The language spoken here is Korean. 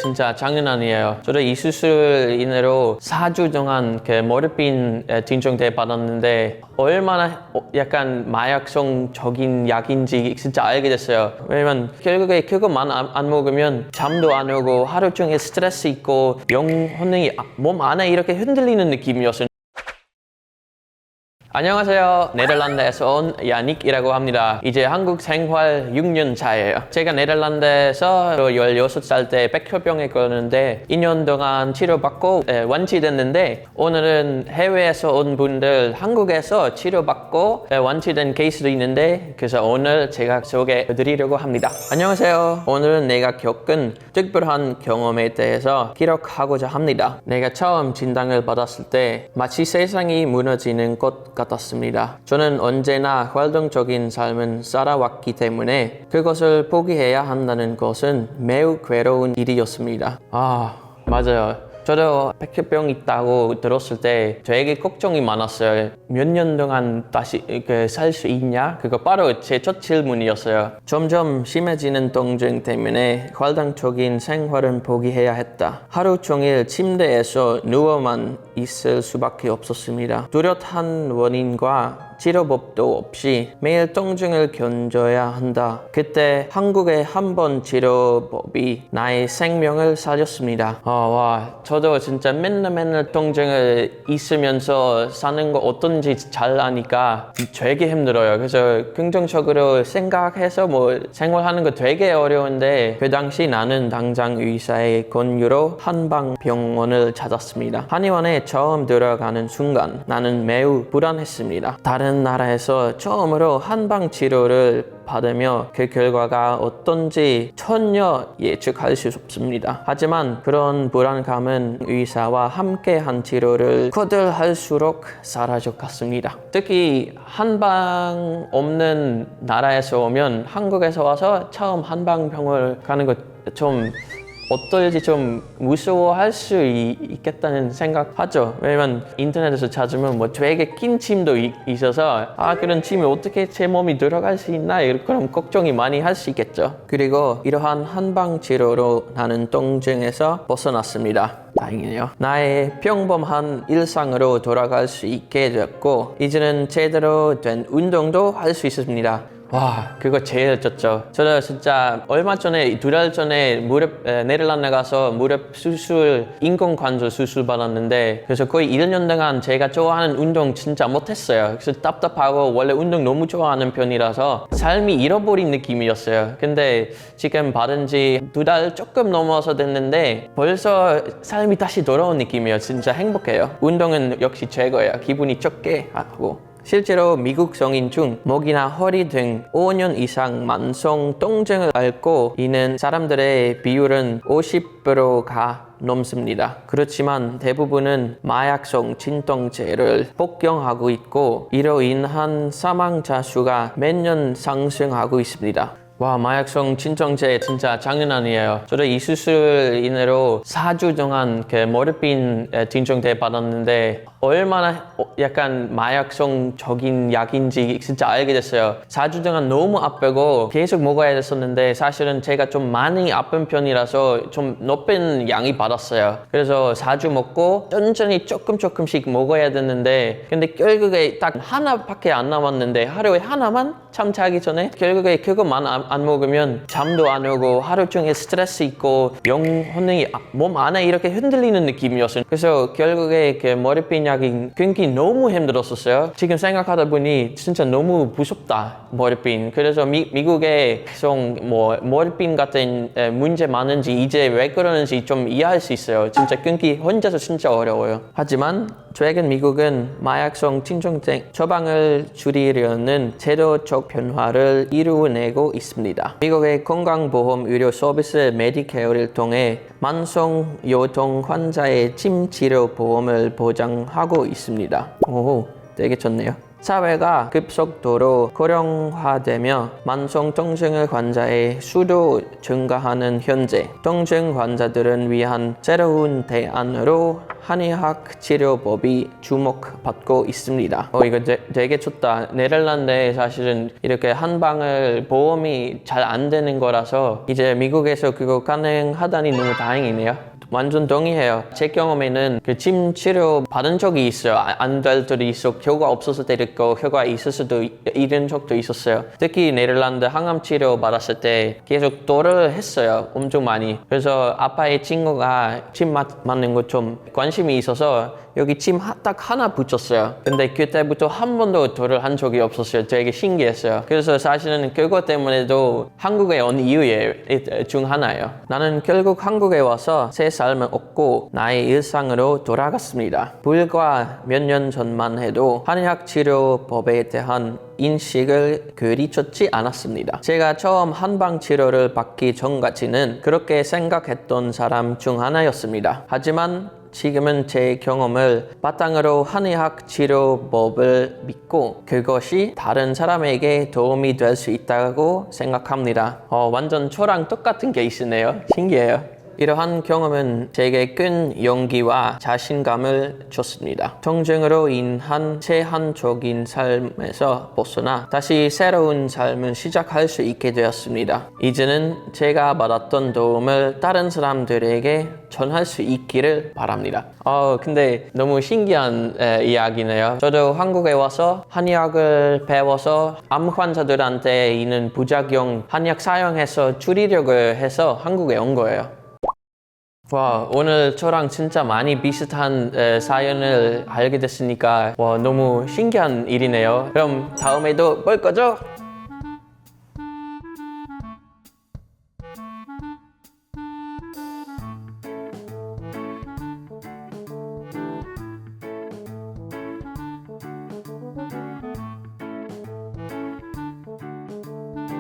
진짜 장난 아니에요. 저도 이 수술인으로 4주 동안 그 머리핀 진통제 받았는데 얼마나 약간 마약성적인 약인지 진짜 알게 됐어요. 왜냐면 결국에 그것만 안 먹으면 잠도 안 오고 하루 종일 스트레스 있고 영혼이 몸 안에 이렇게 흔들리는 느낌이었어요. 안녕하세요. 네덜란드에서 온 야닉이라고 합니다. 이제 한국 생활 6년 차예요. 제가 네덜란드에서 16살 때 백혈병에 걸렸는데 2년 동안 치료받고 완치됐는데 오늘은 해외에서 온 분들 한국에서 치료받고 완치된 케이스도 있는데 그래서 오늘 제가 소개해드리려고 합니다. 안녕하세요. 오늘은 내가 겪은 특별한 경험에 대해서 기록하고자 합니다. 내가 처음 진단을 받았을 때 마치 세상이 무너지는 것 같았습니다. 저는 언제나 활동적인 삶을 살아왔기 때문에 그것을 포기해야 한다는 것은 매우 괴로운 일이었습니다. 맞아요. 저도 백혈병 있다고 들었을 때 되게 걱정이 많았어요. 몇 년 동안 다시 살 수 있냐? 그거 바로 제 첫 질문이었어요. 점점 심해지는 통증 때문에 활동적인 생활은 포기해야 했다. 하루 종일 침대에서 누워만 있을 수밖에 없었습니다. 뚜렷한 원인과 치료법도 없이 매일 통증을 견뎌야 한다. 그때 한국의 한번 치료법이 나의 생명을 살렸습니다. 저도 진짜 맨날 통증을 있으면서 사는 거 어떤지 잘 아니까 되게 힘들어요. 그래서 긍정적으로 생각해서 생활하는 거 되게 어려운데 그 당시 나는 당장 의사의 권유로 한방병원을 찾았습니다. 한의원에 처음 들어가는 순간 나는 매우 불안했습니다. 다른 나라에서 처음으로 한방 치료를 받으며 그 결과가 어떤지 전혀 예측할 수 없습니다. 하지만 그런 불안감은 의사와 함께한 치료를 거듭할수록 사라져갔습니다. 특히 한방 없는 나라에서 오면 한국에서 와서 처음 한방병원을 가는 거 좀 어떨지 좀 무서워할 수 있겠다는 생각하죠. 왜냐면 인터넷에서 찾으면 되게 긴 침도 있어서 그런 침이 어떻게 제 몸이 들어갈 수 있나 그런 걱정이 많이 할 수 있겠죠. 그리고 이러한 한방 치료로 나는 통증에서 벗어났습니다. 다행이네요. 나의 평범한 일상으로 돌아갈 수 있게 되었고 이제는 제대로 된 운동도 할 수 있습니다. 그거 제일 좋죠. 저도 진짜 얼마 전에 2달 전에 네덜란드 가서 무릎 수술, 인공관절 수술 받았는데 그래서 거의 1년 동안 제가 좋아하는 운동 진짜 못했어요. 그래서 답답하고 원래 운동 너무 좋아하는 편이라서 삶이 잃어버린 느낌이었어요. 근데 지금 받은 지 2달 조금 넘어서 됐는데 벌써 삶이 다시 돌아온 느낌이에요. 진짜 행복해요. 운동은 역시 최고예요. 기분이 좋게 하고. 실제로 미국 성인 중 목이나 허리 등 5년 이상 만성 통증을 앓고 있는 사람들의 비율은 50%가 넘습니다. 그렇지만 대부분은 마약성 진통제를 복용하고 있고 이로 인한 사망자 수가 매년 상승하고 있습니다. 마약성 진통제 진짜 장난 아니에요. 저도 이 수술인으로 4주 동안 그 머리핀 진통제 받았는데 얼마나 약간 마약성적인 약인지 진짜 알게 됐어요. 4주 동안 너무 아프고 계속 먹어야 됐었는데 사실은 제가 좀 많이 아픈 편이라서 좀 높은 양이 받았어요. 그래서 4주 먹고 천천히 조금씩 먹어야 됐는데 근데 결국에 딱 하나밖에 안 남았는데 하루에 하나만 잠자기 전에 결국에 그것만 안 먹으면 잠도 안 오고 하루 종일 스트레스 있고 영혼이 몸 안에 이렇게 흔들리는 느낌이었어요. 그래서 결국에 그 머리핀 약이 끊기 너무 힘들었었어요. 지금 생각하다 보니 진짜 너무 무섭다 머리핀. 그래서 미국에 머리핀 같은 문제 많은지 이제 왜 그러는지 좀 이해할 수 있어요. 진짜 끊기 혼자서 진짜 어려워요. 하지만 최근 미국은 마약성 진통제 처방을 줄이려는 제도적 변화를 이루어내고 있습니다. 미국의 건강보험 의료 서비스 메디케어를 통해 만성 요통 환자의 침 치료 보험을 보장하고 있습니다. 되게 좋네요. 사회가 급속도로 고령화되며 만성통증의 환자의 수도 증가하는 현재, 통증 환자들을 위한 새로운 대안으로 한의학 치료법이 주목받고 있습니다. 이거 되게 좋다. 네덜란드에 사실은 이렇게 한방을 보험이 잘 안 되는 거라서 이제 미국에서 그거 가능하다니 너무 다행이네요. 완전 동의해요. 제 경험에는 그 침 치료 받은 적이 있어요. 안 될 때도 있었고 효과 없었을 때도 있고 효과 있을 수도 이런 적도 있었어요. 특히 네덜란드 항암 치료 받았을 때 계속 또를 했어요. 엄청 많이. 그래서 아빠의 친구가 침 맞는 거 좀 관심이 있어서 여기 침 딱 하나 붙였어요. 근데 그때부터 한 번도 도를 한 적이 없었어요. 되게 신기했어요. 그래서 사실은 그것 때문에도 한국에 온 이유에 중 하나예요. 나는 결국 한국에 와서 새 삶을 얻고 나의 일상으로 돌아갔습니다. 불과 몇 년 전만 해도 한의학 치료법에 대한 인식을 그리 좋지 않았습니다. 제가 처음 한방 치료를 받기 전까지는 그렇게 생각했던 사람 중 하나였습니다. 하지만 지금은 제 경험을 바탕으로 한의학 치료법을 믿고 그것이 다른 사람에게 도움이 될 수 있다고 생각합니다. 완전 저랑 똑같은 케이스네요. 신기해요. 이러한 경험은 제게 큰 용기와 자신감을 줬습니다. 통증으로 인한 제한적인 삶에서 벗어나 다시 새로운 삶을 시작할 수 있게 되었습니다. 이제는 제가 받았던 도움을 다른 사람들에게 전할 수 있기를 바랍니다. 근데 너무 신기한 이야기네요. 저도 한국에 와서 한의학을 배워서 암 환자들한테 있는 부작용 한약 사용해서 줄이려고 해서 한국에 온 거예요. 와, 오늘 저랑 진짜 많이 비슷한 사연을 알게 됐으니까 너무 신기한 일이네요. 그럼 다음에도 볼 거죠?